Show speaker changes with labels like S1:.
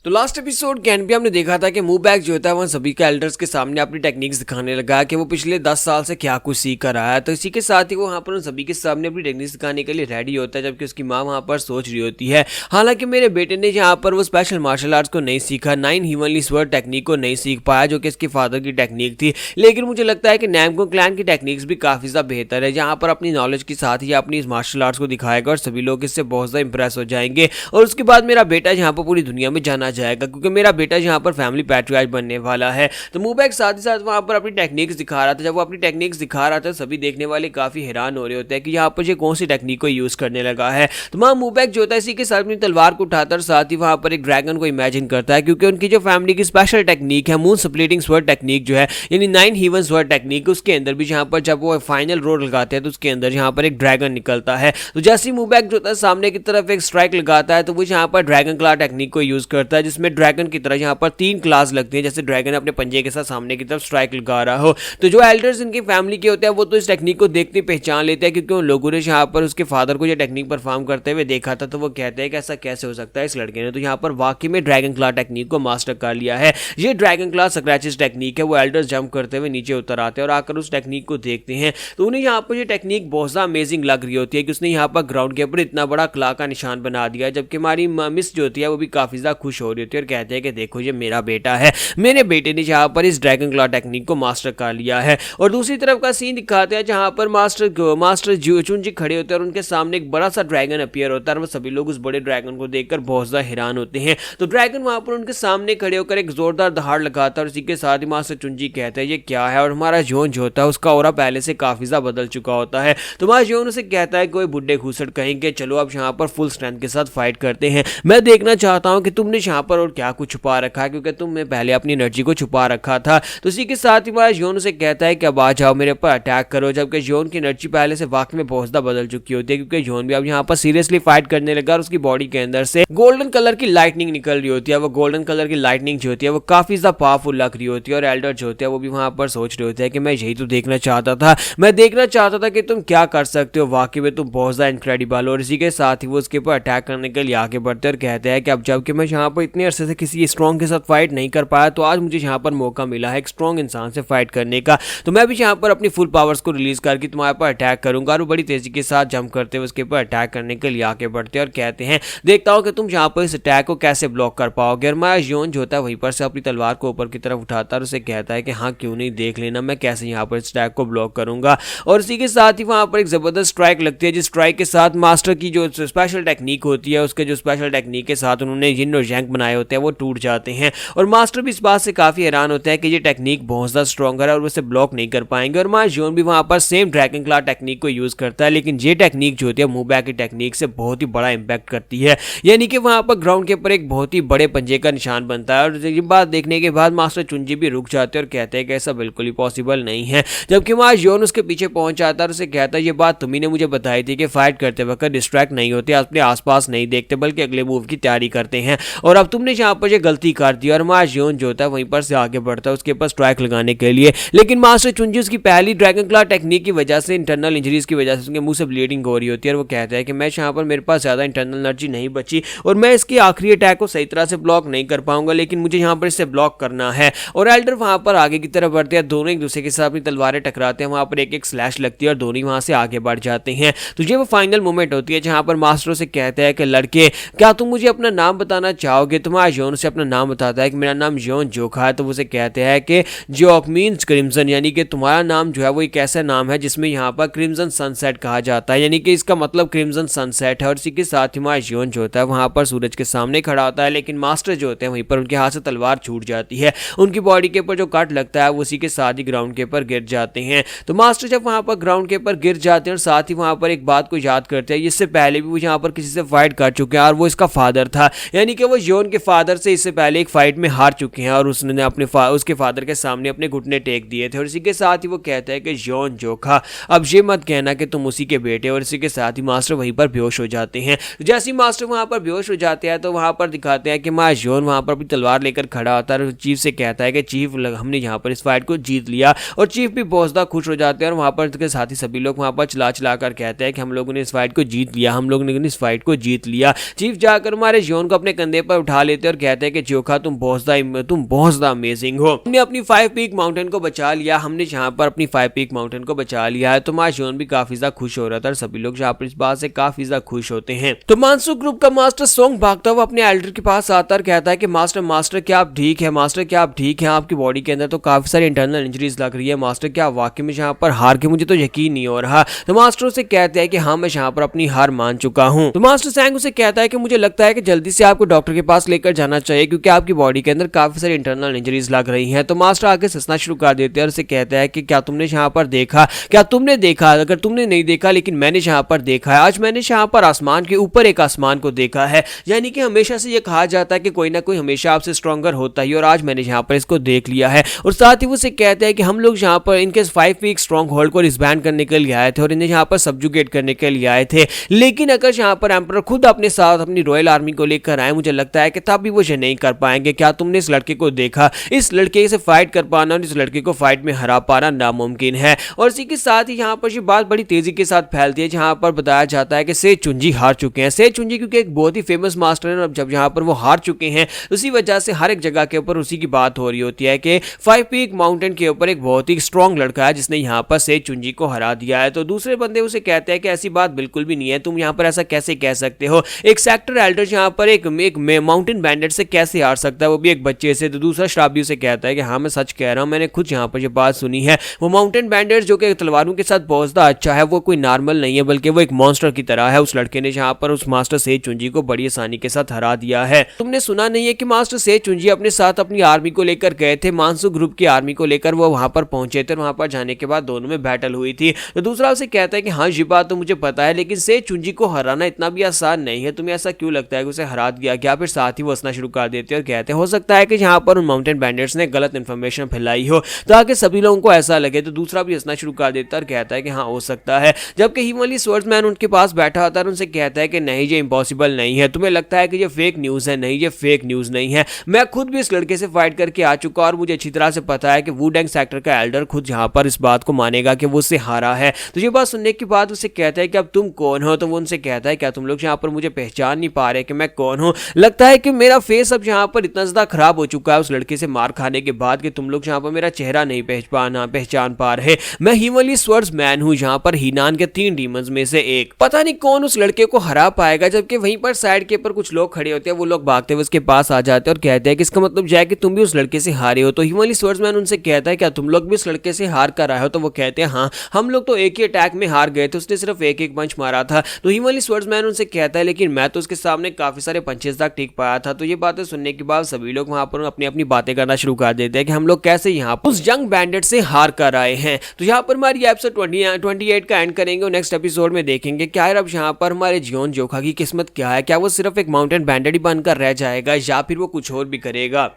S1: तो last episode के and पे हमने देखा था कि मूबैक जो होता है वह सभी के एल्डर्स के सामने अपनी टेक्निक्स दिखाने लगा कि वो पिछले 10 साल से क्या कुछ सीख कर रहा है। तो इसी के साथ ही वो वहाँ पर उन सभी के सामने अपनी टेक्निक्स दिखाने के लिए रेडी होता है, जबकि उसकी माँ वहाँ पर सोच रही होती है हालांकि मेरे बेटे ने यहाँ पर वो स्पेशल मार्शल आर्ट्स को नहीं सीखा, 9 हीवनली स्वर्ड टेक्निक को नहीं सीख पाया जो कि इसके फादर की टेक्निक थी। लेकिन मुझे लगता है कि नैमको क्लैन की टेक्निक्स भी काफ़ी ज़्यादा बेहतर है, जहाँ पर अपनी नॉलेज के साथ ही अपनी इस मार्शल आर्ट्स को दिखाएगा और सभी लोग इससे बहुत ज़्यादा इंप्रेस हो जाएंगे। और उसके बाद मेरा बेटा यहाँ पर पूरी दुनिया में जाना जाएगा, क्योंकि मेरा बेटा यहाँ पर फैमिली पैट्रियार्च बनने वाला है। तो मूबैक साथ ही साथ वहाँ पर अपनी टेक्निक्स दिखा रहा था। जब वो अपनी टेक्निक्स दिखा रहा था सभी देखने वाले काफ़ी हैरान हो रहे होते हैं कि यहाँ पर ये कौन सी टेक्निक को यूज़ करने लगा है। तो वहाँ मूबैक जो होता है इसी के साथ अपनी तलवार को उठाता और साथ ही वहाँ पर एक ड्रैगन को इमेजिन करता है, क्योंकि उनकी जो फैमिली की स्पेशल टेक्निक है मून स्प्लिटिंग स्वर्ड टेक्निक जो है, यानी 9 हीवन स्वर्ड टेक्निक, उसके अंदर भी यहाँ पर जब वो फाइनल रोड लगाते हैं तो उसके अंदर यहाँ पर एक ड्रैगन निकलता है। तो जैसे ही मूबैक जो होता है सामने की तरफ एक स्ट्राइक लगाता है तो वो यहाँ पर ड्रैगन क्ला टेक्निक को यूज़ करता है, जिसमें ड्रैगन की तरह यहाँ पर 3 क्लास लगती है, जैसे ड्रैगन अपने पंजे के साथ सामने की तरफ स्ट्राइक लगा रहा हो। तो जो एल्डर्स इनकी फैमिली के होते हैं वो तो इस टेक्निक को देखते पहचान लेते हैं, क्योंकि उन लोगों ने यहाँ पर उसके फादर को ये टेक्निक परफॉर्म करते हुए देखा था। तो वो कहते हैं कि ऐसा कैसे हो सकता है इस लड़के ने तो यहाँ पर वाकई में ड्रैगन क्ला टेक्निक को मास्टर कर लिया है। ये ड्रैगन क्ला स्क्रैचेस टेक्निक है। वो एल्डर्स जंप करते हुए नीचे उतर आते हैं और आकर उस टेक्निक को देखते हैं तो उन्हें यहाँ पर ये टेक्निक बहुत ज़्यादा अमेजिंग लग रही होती है कि उसने यहाँ पर ग्राउंड के ऊपर इतना बड़ा क्ला का निशान बना दिया है। जबकि हमारी मिस जो होती है वो भी काफ़ी ज़्यादा खुश हो रही होती है और कहते हैं कि देखो ये मेरा बेटा है, मेरे बेटे ने जहाँ पर इस ड्रैगन क्ला टेक्निक को मास्टर कर लिया है। और दूसरी तरफ का सीन दिखाते हैं जहाँ पर मास्टर चुनजी खड़े होते हैं और उनके सामने एक बड़ा सा ड्रैगन अपीयर होता है और वो सभी लोग उस बड़े ड्रैगन को देखकर बहुत ज़्यादा हैरान होते हैं। तो ड्रैगन वहाँ पर उनके सामने खड़े होकर एक जोरदार दहाड़ लगाता है और इसी के साथ ही मास्टर चुनजी कहते हैं ये क्या है। और हमारा जोन जो होता है उसका ऑरा पहले से काफ़ी ज़्यादा बदल चुका होता है। तो हमारा जोन उसे कहता है कोई बुड्ढे घूसट कहेंगे, चलो अब यहाँ पर फुल स्ट्रेंथ के साथ फाइट करते हैं। मैं देखना चाहता हूँ कि तुमने यहाँ पर और क्या कुछ छुपा रखा है, क्योंकि तुमने पहले अपनी एनर्जी को छुपा रखा था। तो इसी के साथ ही हमारा जोन उसे कहता है कि अब आ जाओ मेरे पर अटैक करो। जबकि जोन की एनर्जी पहले से वाकई में बहुत ज़्यादा बदल चुकी होती है, क्योंकि जोन भी अब यहाँ पर सीरियसली फाइट करने लगा और उसकी बॉडी के अंदर से गोल्डन कलर की लाइटनिंग निकल रही होती है। वो गोल्डन कलर की लाइटनिंग जो होती है वो काफ़ी ज़्यादा पावरफुल लग रही होती है। और एल्डर जो होते हैं वो भी वहाँ पर सोच रहे होते हैं कि मैं यही तो देखना चाहता था, मैं देखना चाहता था कि तुम क्या कर सकते हो, वाकई में तुम बहुत ज़्यादा इनक्रेडिबल हो। और इसी के साथ ही वो उसके ऊपर अटैक करने के लिए आगे बढ़ते और कहते हैं कि अब जबकि मैं यहाँ पर इतने अरसे से किसी स्ट्रॉन्ग के साथ फाइट नहीं कर पाया तो आज मुझे यहाँ पर मौका मिला है एक स्ट्रॉन्ग इंसान से फाइट करने का। तो मैं भी यहाँ पर अपनी फुल पावर्स को रिलीज करके तुम्हारे पर अटैक करूंगा। और बड़ी तेजी के साथ जंप करते हुए उसके ऊपर अटैक करने के लिए आगे बढ़ते हैं और कहते हैं देखता हूँ कि तुम यहाँ पर इस अटैक को कैसे ब्लॉक कर पाओगे। और हमारा जोन जो होता है वहीं पर से अपनी तलवार को ऊपर की तरफ उठाता है और उसे कहता है कि हाँ क्यों नहीं, देख लेना मैं कैसे यहाँ पर इस अटैक को ब्लॉक करूंगा। और इसी के साथ ही वहाँ पर एक जबरदस्त स्ट्राइक लगती है, जिस स्ट्राइक के साथ मास्टर की जो स्पेशल टेक्निक होती है उसके जो स्पेशल टेक्निक के साथ उन्होंने जिन और जैंक बनाए होते हैं वो टूट जाते हैं। और मास्टर भी इस बात से काफ़ी हैरान होता है कि ये टेक्निक बहुत ज़्यादा स्ट्रॉन्गर है और उसे ब्लॉक नहीं कर पाएंगे। और हमारा जोन भी वहाँ पर सेम ड्रैगन क्ला टेक्निक को यूज़ करता है, लेकिन ये टेक्निक जो होती है मूबैक की टेक्निक से बहुत ही बड़ा इंपैक्ट करती है, यानी कि वहाँ पर ग्राउंड के ऊपर एक बहुत ही बड़े पंजे का निशान बनता है। और ये बात देखने के बाद मास्टर चुनजी भी रुक जाते हैं और कहते हैं कि ऐसा बिल्कुल ही पॉसिबल नहीं है। जबकि हमारा जोन उसके पीछे पहुंच जाता है और उसे कहता है ये बात तुम्ही ने मुझे बताई थी कि फाइट करते वक्त डिस्ट्रैक्ट नहीं होते, अपने आसपास नहीं देखते बल्कि अगले मूव की तैयारी करते हैं, और अब तुमने यहाँ पर ये गलती कर दी। और हमारा जोन जो होता है वहीं पर से आगे बढ़ता है उसके पास स्ट्राइक लगाने के लिए, लेकिन मास्टर चुनजी उसकी पहली ड्रैगन क्ला टेक्निक की वजह से इंटरनल इंजरीज की वजह से उसके मुंह से ब्लीडिंग हो रही होती है। और वो कहता है कि मैं यहाँ पर मेरे पास ज़्यादा इंटरनल एनर्जी नहीं बची और मैं इसकी आखिरी अटैक को सही तरह से ब्लॉक नहीं कर पाऊंगा, लेकिन मुझे यहाँ पर इसे ब्लॉक करना है। और एल्डर वहाँ पर आगे की तरफ बढ़ते हैं, दोनों एक दूसरे के साथ अपनी तलवारें टकराते हैं, वहाँ पर एक एक स्लैश लगती है और दोनों वहाँ से आगे बढ़ जाते हैं। तो ये वो फाइनल मोमेंट होती है जहाँ पर मास्टर से कहता है कि लड़के क्या तुम मुझे अपना नाम बताना चाहोगे। तुम्हारा जोन से अपना नाम बताता है कि मेरा नाम जोन जोखा है। तो वो उसे कहते हैं कि जोक मीन्स क्रिम्सन, यानी कि तुम्हारा नाम जो है वो एक ऐसा नाम है जिसमें यहाँ पर क्रिम्सन सनसेट कहा जाता है, यानी कि इसका मतलब क्रिम्सन सनसेट है। और इसी के साथ ही हमारा जोन जो होता है वहाँ पर सूरज के सामने खड़ा होता है, लेकिन मास्टर जो होते हैं वहीं पर उनके हाथ से तलवार छूट जाती है, उनकी बॉडी के ऊपर जो कट लगता है वो उसी के साथ ही ग्राउंड के ऊपर गिर जाते हैं। तो मास्टर जब वहाँ पर ग्राउंड के ऊपर गिर जाते हैं और साथ ही वहाँ पर एक बात को याद करते हैं, इससे पहले भी वो यहाँ पर किसी से फाइट कर चुके हैं और वो इसका फादर था, यानी कि वो जोन के फादर से इससे पहले एक फाइट में हार चुके हैं और उसने अपने उसके फादर के सामने अपने घुटने टेक दिए थे। और इसी के साथ ही वो कहता है कि जोन जोखा अब ये मत कहना कि तुम उसी के बेटे। और इसी के साथ ही मास्टर वहीं पर बेहोश हो जाते हैं। जैसे ही मास्टर वहाँ पर बेहोश हो जाते हैं तो वहाँ पर दिखाते हैं कि माँ जोन वहाँ पर अपनी तलवार लेकर खड़ा होता है और चीफ से कहता है कि चीफ हमने यहाँ पर इस फाइट को जीत लिया। और चीफ भी बहुत ज़्यादा खुश हो जाते हैं और वहाँ पर के साथ ही सभी लोग वहाँ पर चिल्ला चिल्ला कर कहते हैं कि हम लोगों ने इस फाइट को जीत लिया, हम लोगों ने इस फाइट को जीत लिया। चीफ जाकर हमारे जोन को अपने कंधे पर उठा लेते हैं और कहते हैं कि जोखा तुम बहुत ज्यादा अमेजिंग हो। हमने अपनी 5 पीक माउंटेन को बचा लिया, हमने जहाँ पर अपनी 5 पीक माउंटेन को बचा लिया है। तो मार्जोन भी काफी ज्यादा खुश हो रहा था और सभी लोग जहाँ पर इस बात से काफी ज्यादा खुश होते हैं। तो मानसू ग्रुप का मास्टर सोंग भागता हुआ अपने एल्डर के पास आता और कहता है कि मास्टर क्या आप ठीक है? मास्टर क्या आप ठीक है? आपकी बॉडी के अंदर तो काफी सारी इंटरनल इंजरीज लग रही है मास्टर, क्या वाकई में यहाँ पर हार के मुझे तो यकीन नहीं हो रहा। तो मास्टर उसे कहते हैं कि हाँ मैं यहाँ पर अपनी हार मान चुका हूँ। तो मास्टर सैंग उसे कहता है कि मुझे लगता है कि जल्दी से आपको डॉक्टर के पास लेकर जाना चाहिए क्योंकि आपकी बॉडी के अंदर काफी सारी इंटरनल इंजरीज लग रही हैं। तो मास्टर आगे हंसना शुरू कर देते हैं और उसे कहता है कि क्या तुमने यहाँ पर देखा, क्या तुमने देखा? अगर तुमने नहीं देखा लेकिन मैंने यहाँ पर देखा है, आज मैंने यहाँ पर आसमान के ऊपर एक आसमान को देखा है। यानी कि हमेशा से ये कहा जाता है कि कोई ना कोई हमेशा आपसे स्ट्रॉन्गर होता है और आज मैंने यहाँ पर इसको देख लिया है। और साथ ही वो उसे कहते हैं कि हम लोग यहाँ पर इनके 5 पीक स्ट्रॉन्ग होल्ड को डिसबैंड करने के लिए आए थे और इन्हें यहाँ पर सब्जुगेट करने के लिए आए थे, लेकिन अगर यहाँ पर एम्परर खुद अपने साथ अपनी रॉयल आर्मी को लेकर आए, मुझे लगता है कि तब भी वो ये नहीं कर पाएंगे। क्या तुमने इस लड़के को देखा? इस लड़के से फाइट कर पाना और इस लड़के को फाइट में हरा पाना नामुमकिन है। और इसी के साथ ही यहाँ पर ये बात बड़ी तेजी के साथ फैलती है जहाँ पर बताया जाता है कि से चुंजी हार चुके हैं। से चुंजी क्योंकि एक बहुत ही फेमस मास्टर है और जब यहाँ पर वो हार चुके हैं उसी वजह से हर एक जगह के ऊपर उसी की बात हो रही होती है कि 5 पीक माउंटेन के ऊपर एक बहुत ही स्ट्रॉन्ग लड़का है जिसने यहाँ पर से चुंजी को हरा दिया है। तो दूसरे बंदे उसे कहते हैं कि ऐसी बात बिल्कुल भी नहीं है, तुम यहाँ पर ऐसा कैसे कह सकते हो? एक सेक्टर एल्डर यहाँ पर एक माउंटेन बैंडेड से कैसे हार सकता है, वो भी एक बच्चे से? तो दूसरा शराबी उसे कहता है कि हाँ मैं सच कह रहा हूँ, मैंने खुद यहाँ पर ये बात सुनी है। वो माउंटेन बैंडेड जो कि तलवारों के साथ बहुत ज्यादा अच्छा है, वो कोई नॉर्मल नहीं है बल्कि वो एक मॉन्स्टर की तरह है। उस लड़के ने यहाँ पर उस मास्टर से चुंजी को बड़ी आसानी के साथ हरा दिया है। तुमने सुना नहीं है कि मास्टर से चुंजी अपने साथ अपनी आर्मी को लेकर गए थे, मानसू ग्रुप की आर्मी को लेकर वो वहां पर पहुंचे थे। वहां पर जाने के बाद दोनों में बैटल हुई थी। तो दूसरा उसे कहता है कि हाँ ये बात तो मुझे पता है, लेकिन से चुंजी को हराना इतना भी आसान नहीं है। तुम्हें ऐसा क्यों लगता है कि उसे हरा दिया गया? फिर साथ ही वो हंसना शुरू कर देते हैं और कहते हैं हो सकता है कि यहाँ पर उन माउंटेन बैंडर्स ने गलत इंफॉर्मेशन फैलाई हो ताकि सभी लोगों को ऐसा लगे। तो दूसरा भी हंसना शुरू कर देता है और कहता है कि हाँ हो सकता है। जबकि हिमालय स्वर्ड्समैन उनके पास बैठा होता है और उनसे कहता है कि नहीं ये इम्पॉसिबल नहीं है, तुम्हें लगता है कि ये फेक न्यूज है। नहीं ये फेक न्यूज नहीं है, मैं खुद भी इस लड़के से फाइट करके आ चुका और मुझे अच्छी तरह से पता है कि वुडेंग सेक्टर का एल्डर खुद यहाँ पर इस बात को मानेगा कि वो उससे हारा है। तो ये बात सुनने के बाद उसे कहता है कि अब तुम कौन हो? तो वो उनसे कहता है क्या तुम लोग यहाँ पर मुझे पहचान नहीं पा रहे कि मैं कौन हूँ? लगता है कि मेरा फेस अब यहाँ पर इतना ज्यादा खराब हो चुका है उस लड़के से मार खाने के बाद कि तुम लोग यहाँ पर मेरा चेहरा नहीं पहचान पा रहे। मैं हिमालय स्वर्ड्समैन हूँ, यहाँ पर हीनान के 3 डीमंस में से एक। पता नहीं कौन उस लड़के को हरा पाएगा। जबकि वहीं पर साइड के ऊपर कुछ लोग खड़े होते हैं, वो लोग भागते हुए उसके पास आ जाते हैं और कहते हैं कि इसका मतलब है कि तुम भी उस लड़के से हारे हो। तो हिमालय स्वर्ड्समैन उनसे कहता है क्या तुम लोग भी उस लड़के से हार कर आए हो? तो वो कहते हैं हाँ हम लोग तो एक ही अटैक में हार गए थे, उसने सिर्फ एक पंच मारा था। तो हिमालय स्वर्ड्समैन उनसे कहता है लेकिन मैं तो उसके सामने काफी सारे पंचेस तक टिक पाया था। तो ये बातें सुनने के बाद सभी लोग वहां पर अपनी अपनी बातें करना शुरू कर देते हैं कि हम लोग कैसे यहाँ पर उस यंग बैंडेड से हार कर आए हैं। तो यहाँ पर हमारी एपिसोड 28 का एंड करेंगे और नेक्स्ट एपिसोड में देखेंगे क्या है अब यहाँ पर हमारे जियोन जोखा की किस्मत क्या है। क्या वो सिर्फ एक माउंटेन बैंडेड ही बनकर रह जाएगा या फिर वो कुछ और भी करेगा?